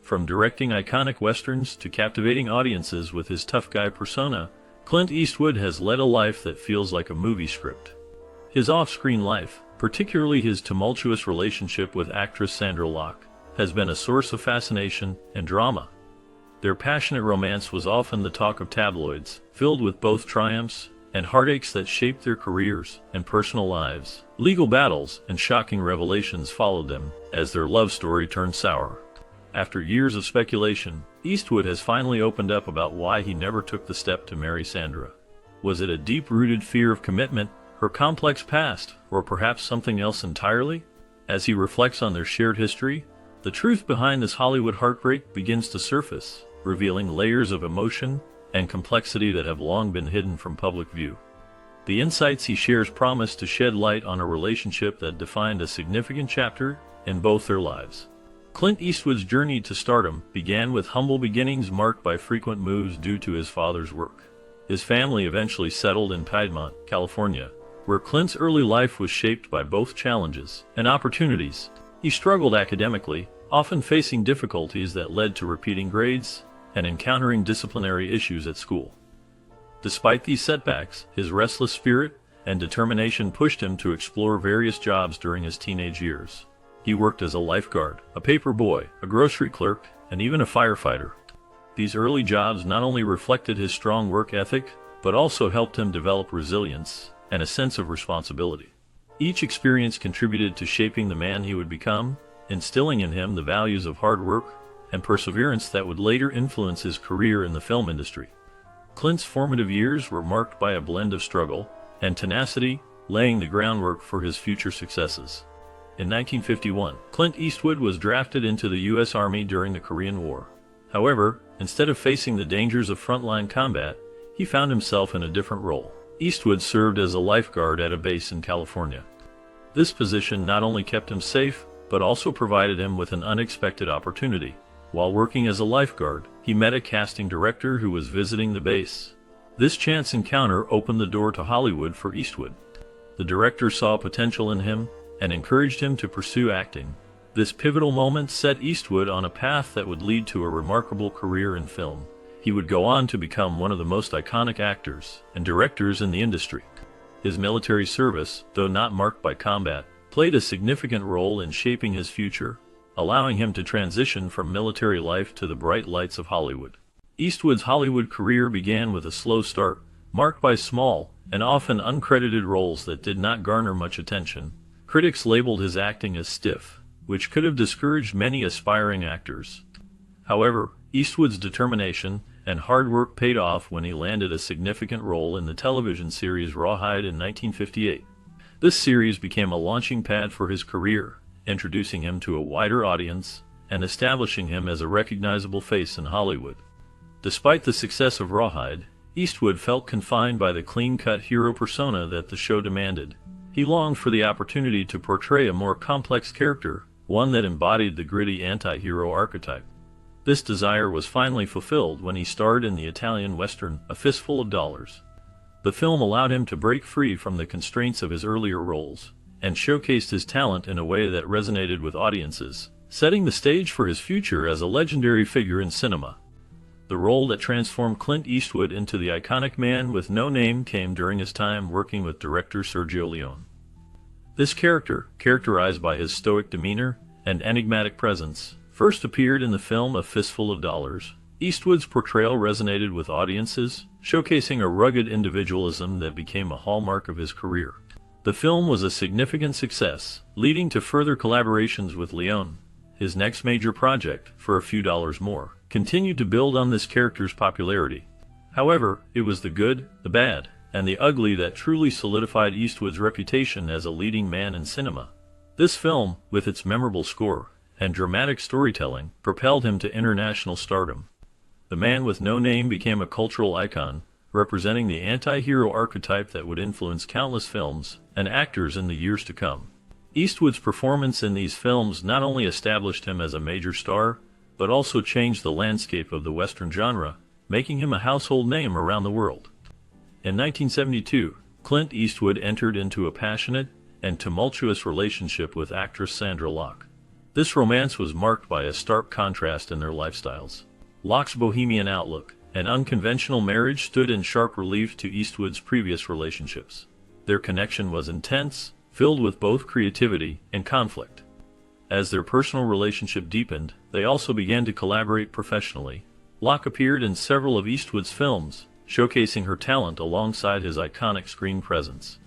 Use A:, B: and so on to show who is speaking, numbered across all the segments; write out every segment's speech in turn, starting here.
A: From directing iconic westerns to captivating audiences with his tough guy persona, Clint Eastwood has led a life that feels like a movie script. His off-screen life, particularly his tumultuous relationship with actress Sandra Locke, has been a source of fascination and drama. Their passionate romance was often the talk of tabloids, filled with both triumphs and heartaches that shaped their careers and personal lives. Legal battles and shocking revelations followed them as their love story turned sour. After years of speculation, Eastwood has finally opened up about why he never took the step to marry Sandra. Was it a deep-rooted fear of commitment, her complex past, or perhaps something else entirely? As he reflects on their shared history, the truth behind this Hollywood heartbreak begins to surface, revealing layers of emotion and complexity that have long been hidden from public view. The insights he shares promise to shed light on a relationship that defined a significant chapter in both their lives. Clint Eastwood's journey to stardom began with humble beginnings marked by frequent moves due to his father's work. His family eventually settled in Piedmont, California, where Clint's early life was shaped by both challenges and opportunities. He struggled academically, often facing difficulties that led to repeating grades and encountering disciplinary issues at school. Despite these setbacks, his restless spirit and determination pushed him to explore various jobs during his teenage years. He worked as a lifeguard, a paper boy, a grocery clerk, and even a firefighter. These early jobs not only reflected his strong work ethic, but also helped him develop resilience and a sense of responsibility. Each experience contributed to shaping the man he would become, instilling in him the values of hard work and perseverance that would later influence his career in the film industry. Clint's formative years were marked by a blend of struggle and tenacity, laying the groundwork for his future successes. In 1951, Clint Eastwood was drafted into the U.S. Army during the Korean War. However, instead of facing the dangers of frontline combat, he found himself in a different role. Eastwood served as a lifeguard at a base in California. This position not only kept him safe, but also provided him with an unexpected opportunity. While working as a lifeguard, he met a casting director who was visiting the base. This chance encounter opened the door to Hollywood for Eastwood. The director saw potential in him and encouraged him to pursue acting. This pivotal moment set Eastwood on a path that would lead to a remarkable career in film. He would go on to become one of the most iconic actors and directors in the industry. His military service, though not marked by combat, played a significant role in shaping his future, allowing him to transition from military life to the bright lights of Hollywood. Eastwood's Hollywood career began with a slow start, marked by small and often uncredited roles that did not garner much attention. Critics labeled his acting as stiff, which could have discouraged many aspiring actors. However, Eastwood's determination and hard work paid off when he landed a significant role in the television series Rawhide in 1958. This series became a launching pad for his career, introducing him to a wider audience and establishing him as a recognizable face in Hollywood. Despite the success of Rawhide, Eastwood felt confined by the clean-cut hero persona that the show demanded. He longed for the opportunity to portray a more complex character, one that embodied the gritty anti-hero archetype. This desire was finally fulfilled when he starred in the Italian western A Fistful of Dollars. The film allowed him to break free from the constraints of his earlier roles and showcased his talent in a way that resonated with audiences, setting the stage for his future as a legendary figure in cinema. The role that transformed Clint Eastwood into the iconic man with no name came during his time working with director Sergio Leone. This character, characterized by his stoic demeanor and enigmatic presence, first appeared in the film A Fistful of Dollars. Eastwood's portrayal resonated with audiences, showcasing a rugged individualism that became a hallmark of his career. The film was a significant success, leading to further collaborations with Leone. His next major project, For a Few Dollars More, continued to build on this character's popularity. However, it was the good, the bad, and the ugly that truly solidified Eastwood's reputation as a leading man in cinema. This film, with its memorable score and dramatic storytelling, propelled him to international stardom. The man with no name became a cultural icon, representing the anti-hero archetype that would influence countless films and actors in the years to come. Eastwood's performance in these films not only established him as a major star, but also changed the landscape of the Western genre, making him a household name around the world. In 1972, Clint Eastwood entered into a passionate and tumultuous relationship with actress Sandra Locke. This romance was marked by a stark contrast in their lifestyles. Locke's bohemian outlook and unconventional marriage stood in sharp relief to Eastwood's previous relationships. Their connection was intense, filled with both creativity and conflict. As their personal relationship deepened, they also began to collaborate professionally. Locke appeared in several of Eastwood's films, showcasing her talent alongside his iconic screen presence.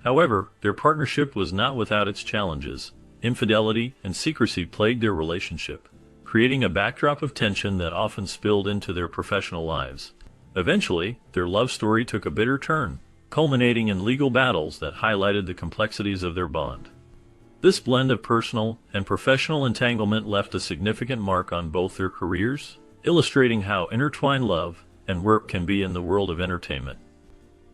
A: However, their partnership was not without its challenges. Infidelity and secrecy plagued their relationship, creating a backdrop of tension that often spilled into their professional lives. Eventually, their love story took a bitter turn, culminating in legal battles that highlighted the complexities of their bond. This blend of personal and professional entanglement left a significant mark on both their careers, illustrating how intertwined love and work can be in the world of entertainment.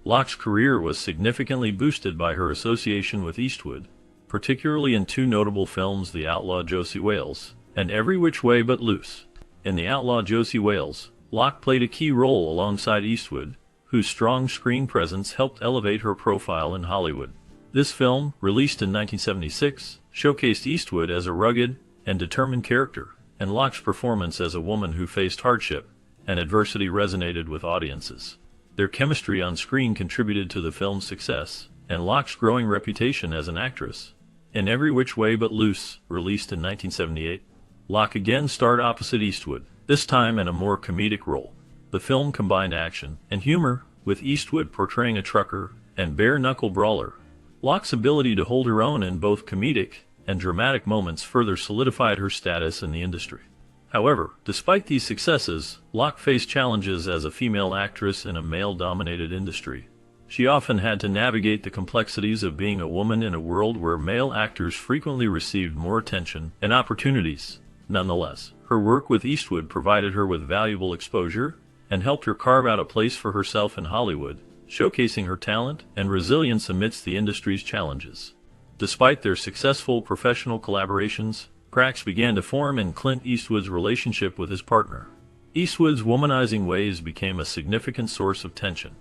A: Locke's career was significantly boosted by her association with Eastwood, particularly in two notable films, The Outlaw Josie Wales and Every Which Way But Loose. In The Outlaw Josie Wales, Locke played a key role alongside Eastwood, whose strong screen presence helped elevate her profile in Hollywood. This film, released in 1976, showcased Eastwood as a rugged and determined character, and Locke's performance as a woman who faced hardship and adversity resonated with audiences. Their chemistry on screen contributed to the film's success, and Locke's growing reputation as an actress. In Every Which Way But Loose, released in 1978, Locke again starred opposite Eastwood, this time in a more comedic role. The film combined action and humor, with Eastwood portraying a trucker and bare-knuckle brawler. Locke's ability to hold her own in both comedic and dramatic moments further solidified her status in the industry. However, despite these successes, Locke faced challenges as a female actress in a male-dominated industry. She often had to navigate the complexities of being a woman in a world where male actors frequently received more attention and opportunities. Nonetheless, her work with Eastwood provided her with valuable exposure and helped her carve out a place for herself in Hollywood, showcasing her talent and resilience amidst the industry's challenges. Despite their successful professional collaborations, cracks began to form in Clint Eastwood's relationship with his partner. Eastwood's womanizing ways became a significant source of tension.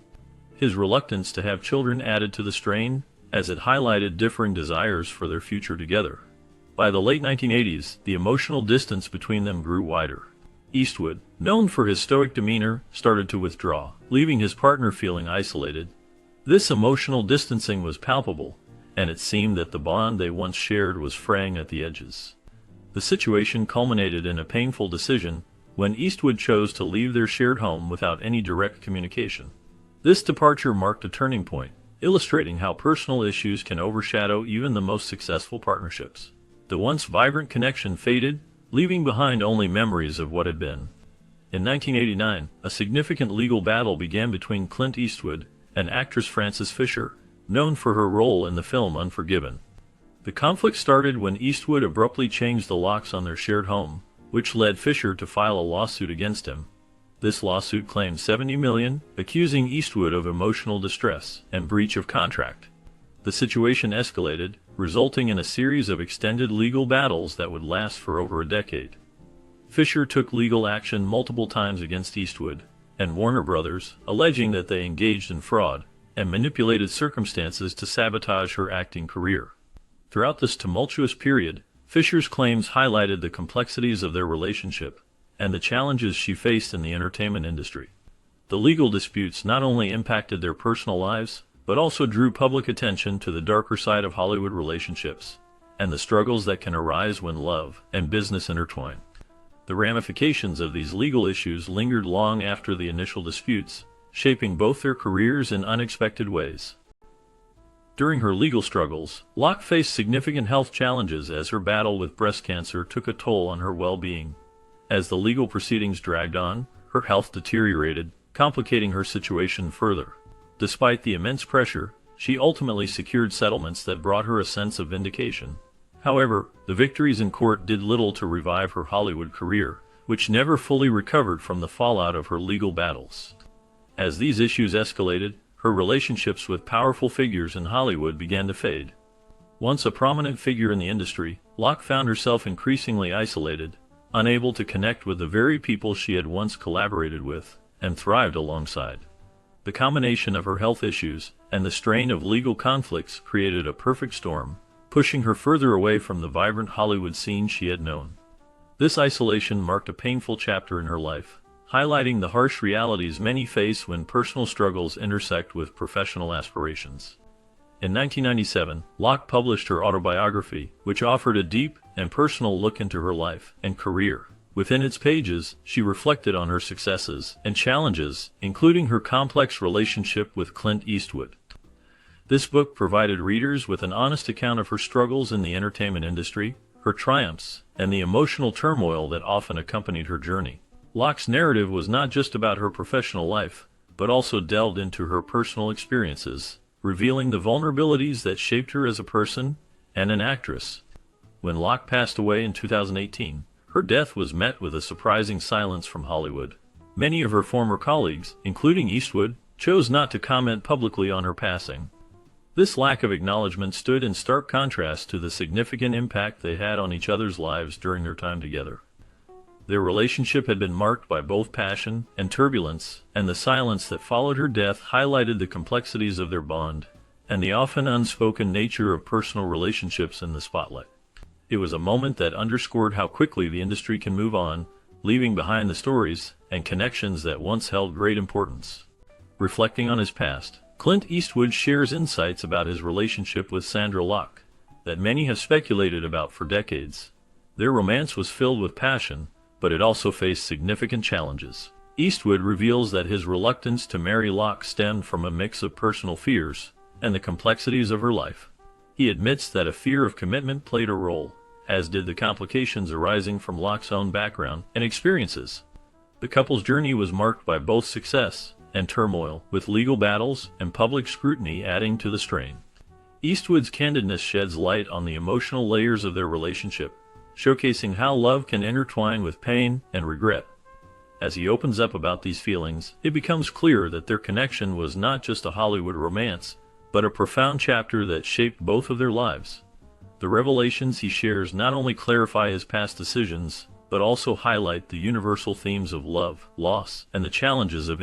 A: His reluctance to have children added to the strain, as it highlighted differing desires for their future together. By the late 1980s, the emotional distance between them grew wider. Eastwood, known for his stoic demeanor, started to withdraw, leaving his partner feeling isolated. This emotional distancing was palpable, and it seemed that the bond they once shared was fraying at the edges. The situation culminated in a painful decision when Eastwood chose to leave their shared home without any direct communication. This departure marked a turning point, illustrating how personal issues can overshadow even the most successful partnerships. The once vibrant connection faded, leaving behind only memories of what had been. In 1989, a significant legal battle began between Clint Eastwood and actress Frances Fisher, known for her role in the film Unforgiven. The conflict started when Eastwood abruptly changed the locks on their shared home, which led Fisher to file a lawsuit against him. This lawsuit claimed $70 million, accusing Eastwood of emotional distress and breach of contract. The situation escalated, resulting in a series of extended legal battles that would last for over a decade. Fisher took legal action multiple times against Eastwood and Warner Brothers, alleging that they engaged in fraud and manipulated circumstances to sabotage her acting career. Throughout this tumultuous period, Fisher's claims highlighted the complexities of their relationship and the challenges she faced in the entertainment industry. The legal disputes not only impacted their personal lives, but also drew public attention to the darker side of Hollywood relationships and the struggles that can arise when love and business intertwine. The ramifications of these legal issues lingered long after the initial disputes, shaping both their careers in unexpected ways. During her legal struggles, Locke faced significant health challenges as her battle with breast cancer took a toll on her well-being. As the legal proceedings dragged on, her health deteriorated, complicating her situation further. Despite the immense pressure, she ultimately secured settlements that brought her a sense of vindication. However, the victories in court did little to revive her Hollywood career, which never fully recovered from the fallout of her legal battles. As these issues escalated, her relationships with powerful figures in Hollywood began to fade. Once a prominent figure in the industry, Locke found herself increasingly isolated, unable to connect with the very people she had once collaborated with and thrived alongside. The combination of her health issues and the strain of legal conflicts created a perfect storm, pushing her further away from the vibrant Hollywood scene she had known. This isolation marked a painful chapter in her life, highlighting the harsh realities many face when personal struggles intersect with professional aspirations. In 1997, Locke published her autobiography, which offered a deep and personal look into her life and career. Within its pages, she reflected on her successes and challenges, including her complex relationship with Clint Eastwood. This book provided readers with an honest account of her struggles in the entertainment industry, her triumphs, and the emotional turmoil that often accompanied her journey. Locke's narrative was not just about her professional life, but also delved into her personal experiences, revealing the vulnerabilities that shaped her as a person and an actress. When Locke passed away in 2018, her death was met with a surprising silence from Hollywood. Many of her former colleagues, including Eastwood, chose not to comment publicly on her passing. This lack of acknowledgement stood in stark contrast to the significant impact they had on each other's lives during their time together. Their relationship had been marked by both passion and turbulence, and the silence that followed her death highlighted the complexities of their bond and the often unspoken nature of personal relationships in the spotlight. It was a moment that underscored how quickly the industry can move on, leaving behind the stories and connections that once held great importance. Reflecting on his past, Clint Eastwood shares insights about his relationship with Sandra Locke that many have speculated about for decades. Their romance was filled with passion, but it also faced significant challenges. Eastwood reveals that his reluctance to marry Locke stemmed from a mix of personal fears and the complexities of her life. He admits that a fear of commitment played a role, as did the complications arising from Locke's own background and experiences. The couple's journey was marked by both success and turmoil, with legal battles and public scrutiny adding to the strain. Eastwood's candidness sheds light on the emotional layers of their relationship, showcasing how love can intertwine with pain and regret. As he opens up about these feelings, it becomes clear that their connection was not just a Hollywood romance, but a profound chapter that shaped both of their lives. The revelations he shares not only clarify his past decisions, but also highlight the universal themes of love, loss, and the challenges of